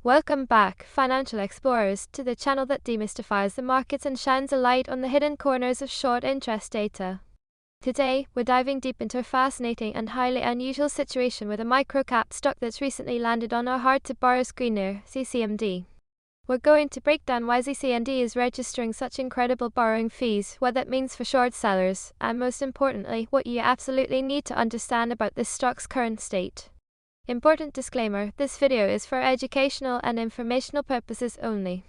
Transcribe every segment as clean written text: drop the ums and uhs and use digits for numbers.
Welcome back, financial explorers, to the channel that demystifies the markets and shines a light on the hidden corners of short interest data. Today, we're diving deep into a fascinating and highly unusual situation with a microcap stock that's recently landed on our hard-to-borrow screener, ZCMD. We're going to break down why ZCMD is registering such incredible borrowing fees, what that means for short sellers, and most importantly, what you absolutely need to understand about this stock's current state. Important disclaimer, this video is for educational and informational purposes only.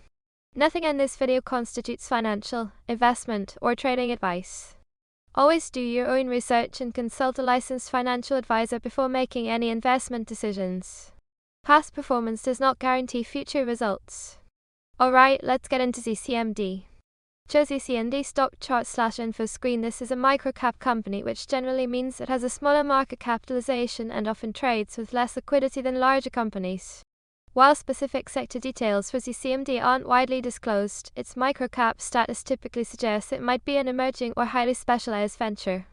Nothing in this video constitutes financial, investment, or trading advice. Always do your own research and consult a licensed financial advisor before making any investment decisions. Past performance does not guarantee future results. Alright, let's get into ZCMD. Show ZCMD stock chart/info screen. This is a microcap company, which generally means it has a smaller market capitalization and often trades with less liquidity than larger companies. While specific sector details for ZCMD aren't widely disclosed, its microcap status typically suggests it might be an emerging or highly specialized venture.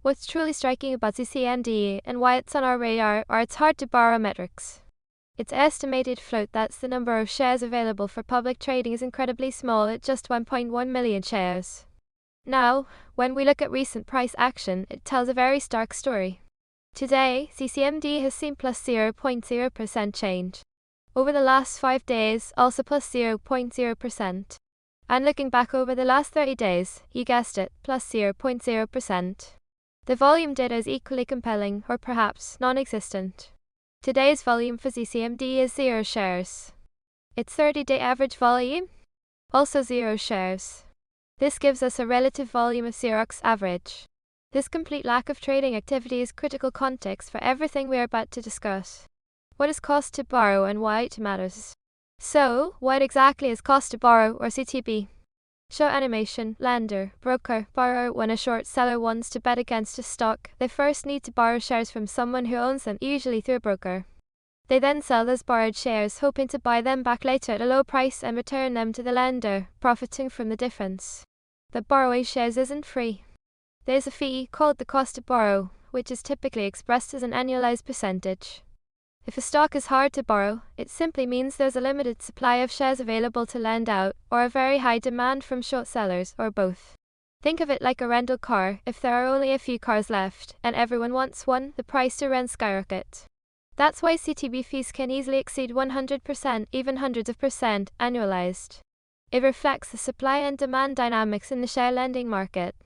What's truly striking about ZCMD and why it's on our radar are its hard-to-borrow metrics. Its estimated float, that's the number of shares available for public trading, is incredibly small at just 1.1 million shares. Now, when we look at recent price action, it tells a very stark story. Today, ZCMD has seen plus 0.0% change. Over the last 5 days, also plus 0.0%. And looking back over the last 30 days, you guessed it, plus 0.0%. The volume data is equally compelling, or perhaps non-existent. Today's volume for ZCMD is 0 shares. Its 30-day average volume? Also 0 shares. This gives us a relative volume of 0x average. This complete lack of trading activity is critical context for everything we are about to discuss. What is cost to borrow and why it matters? So, what exactly is cost to borrow, or CTB? Show animation, lender, broker, borrower. When a short seller wants to bet against a stock, they first need to borrow shares from someone who owns them, usually through a broker. They then sell those borrowed shares, hoping to buy them back later at a low price and return them to the lender, profiting from the difference. But borrowing shares isn't free. There's a fee, called the cost to borrow, which is typically expressed as an annualized percentage. If a stock is hard to borrow, it simply means there's a limited supply of shares available to lend out, or a very high demand from short sellers, or both. Think of it like a rental car. If there are only a few cars left, and everyone wants one, the price to rent skyrockets. That's why CTB fees can easily exceed 100%, even hundreds of percent, annualized. It reflects the supply and demand dynamics in the share lending market.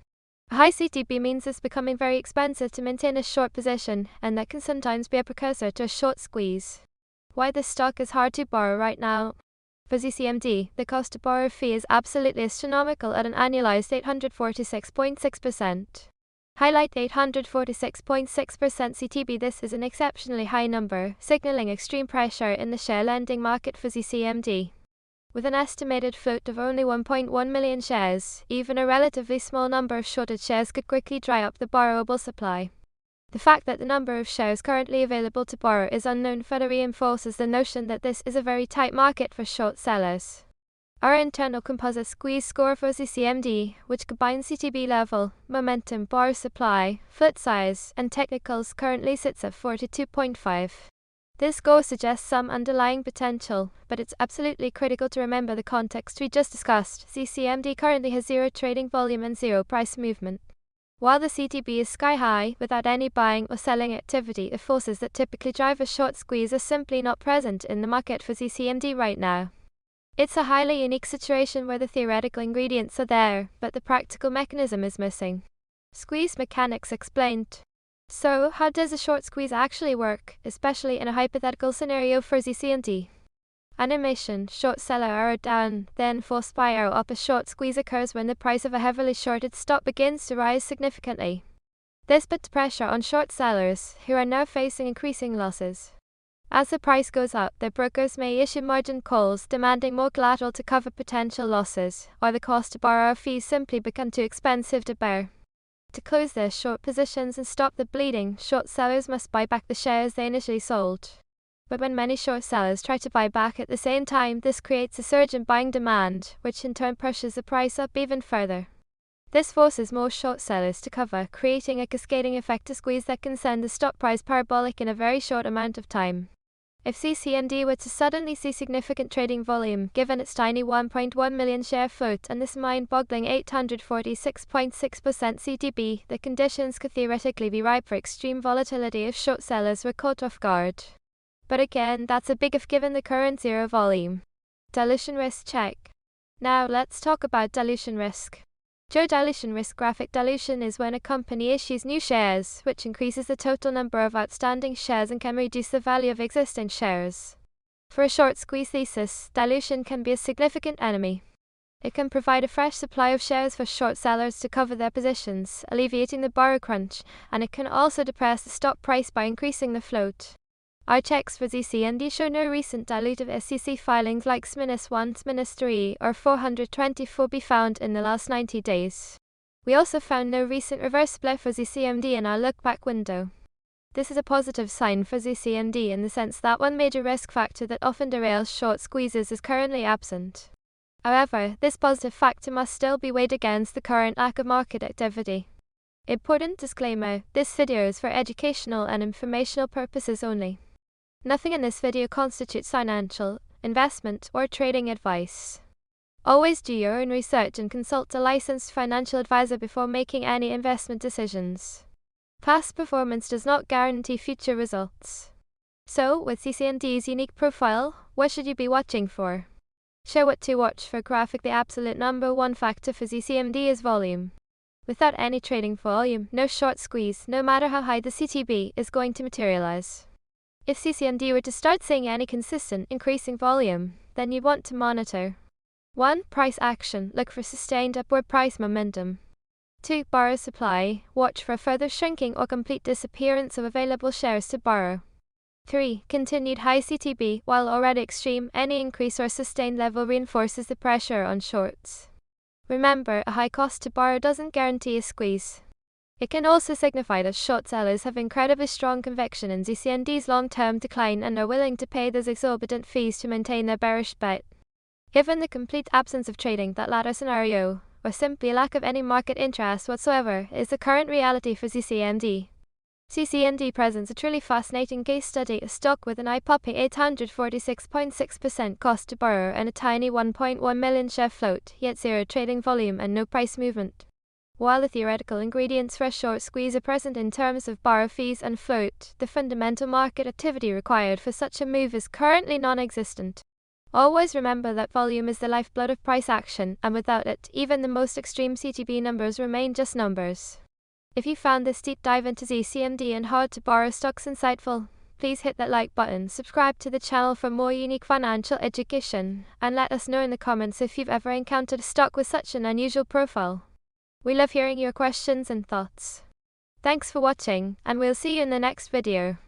A high CTB means it's becoming very expensive to maintain a short position, and that can sometimes be a precursor to a short squeeze. Why this stock is hard to borrow right now? For ZCMD, the cost to borrow fee is absolutely astronomical at an annualized 846.6%. Highlight 846.6% CTB. This is an exceptionally high number, signaling extreme pressure in the share lending market for ZCMD. With an estimated float of only 1.1 million shares, even a relatively small number of shorted shares could quickly dry up the borrowable supply. The fact that the number of shares currently available to borrow is unknown further reinforces the notion that this is a very tight market for short sellers. Our internal composite squeeze score for ZCMD, which combines CTB level, momentum, borrow supply, float size, and technicals, currently sits at 42.5. This score suggests some underlying potential, but it's absolutely critical to remember the context we just discussed. ZCMD currently has 0 trading volume and 0 price movement. While the CTB is sky high, without any buying or selling activity, the forces that typically drive a short squeeze are simply not present in the market for ZCMD right now. It's a highly unique situation where the theoretical ingredients are there, but the practical mechanism is missing. Squeeze mechanics explained. So, how does a short squeeze actually work, especially in a hypothetical scenario for ZCMD? Animation, short seller arrow down, then full spiral up. A short squeeze occurs when the price of a heavily shorted stock begins to rise significantly. This puts pressure on short sellers, who are now facing increasing losses. As the price goes up, their brokers may issue margin calls demanding more collateral to cover potential losses, or the cost to borrow fees simply become too expensive to bear. To close their short positions and stop the bleeding, short sellers must buy back the shares they initially sold. But when many short sellers try to buy back at the same time, this creates a surge in buying demand, which in turn pushes the price up even further. This forces more short sellers to cover, creating a cascading effect to squeeze that can send the stock price parabolic in a very short amount of time. If ZCMD were to suddenly see significant trading volume, given its tiny 1.1 million share float and this mind-boggling 846.6% CTB, the conditions could theoretically be ripe for extreme volatility if short sellers were caught off guard. But again, that's a big if given the current zero volume. Dilution risk check. Now let's talk about dilution risk. Dilution risk graphic. Dilution is when a company issues new shares, which increases the total number of outstanding shares and can reduce the value of existing shares. For a short squeeze thesis, dilution can be a significant enemy. It can provide a fresh supply of shares for short sellers to cover their positions, alleviating the borrow crunch, and it can also depress the stock price by increasing the float. Our checks for ZCMD show no recent dilutive SEC filings like SMINUS1, SMINUS3, or 424 be found in the last 90 days. We also found no recent reverse split for ZCMD in our look-back window. This is a positive sign for ZCMD in the sense that one major risk factor that often derails short squeezes is currently absent. However, this positive factor must still be weighed against the current lack of market activity. Important disclaimer: this video is for educational and informational purposes only. Nothing in this video constitutes financial, investment, or trading advice. Always do your own research and consult a licensed financial advisor before making any investment decisions. Past performance does not guarantee future results. So, with ZCMD's unique profile, what should you be watching for? Share what to watch for graphic. The absolute number one factor for ZCMD is volume. Without any trading volume, no short squeeze, no matter how high the CTB, is going to materialize. If ZCMD were to start seeing any consistent increasing volume, then you'd want to monitor 1. Price action. Look for sustained upward price momentum. 2. Borrow supply. Watch for further shrinking or complete disappearance of available shares to borrow. 3. Continued high CTB. While already extreme, any increase or sustained level reinforces the pressure on shorts. Remember, a high cost to borrow doesn't guarantee a squeeze. It can also signify that short sellers have incredibly strong conviction in ZCMD's long-term decline and are willing to pay those exorbitant fees to maintain their bearish bet. Given the complete absence of trading, that latter scenario, or simply lack of any market interest whatsoever, is the current reality for ZCMD. ZCMD presents a truly fascinating case study, a stock with an eye-popping 846.6% cost to borrow and a tiny 1.1 million share float, yet zero trading volume and no price movement. While the theoretical ingredients for a short squeeze are present in terms of borrow fees and float, the fundamental market activity required for such a move is currently non-existent. Always remember that volume is the lifeblood of price action, and without it, even the most extreme CTB numbers remain just numbers. If you found this deep dive into ZCMD and hard to borrow stocks insightful, please hit that like button, subscribe to the channel for more unique financial education, and let us know in the comments if you've ever encountered a stock with such an unusual profile. We love hearing your questions and thoughts. Thanks for watching, and we'll see you in the next video.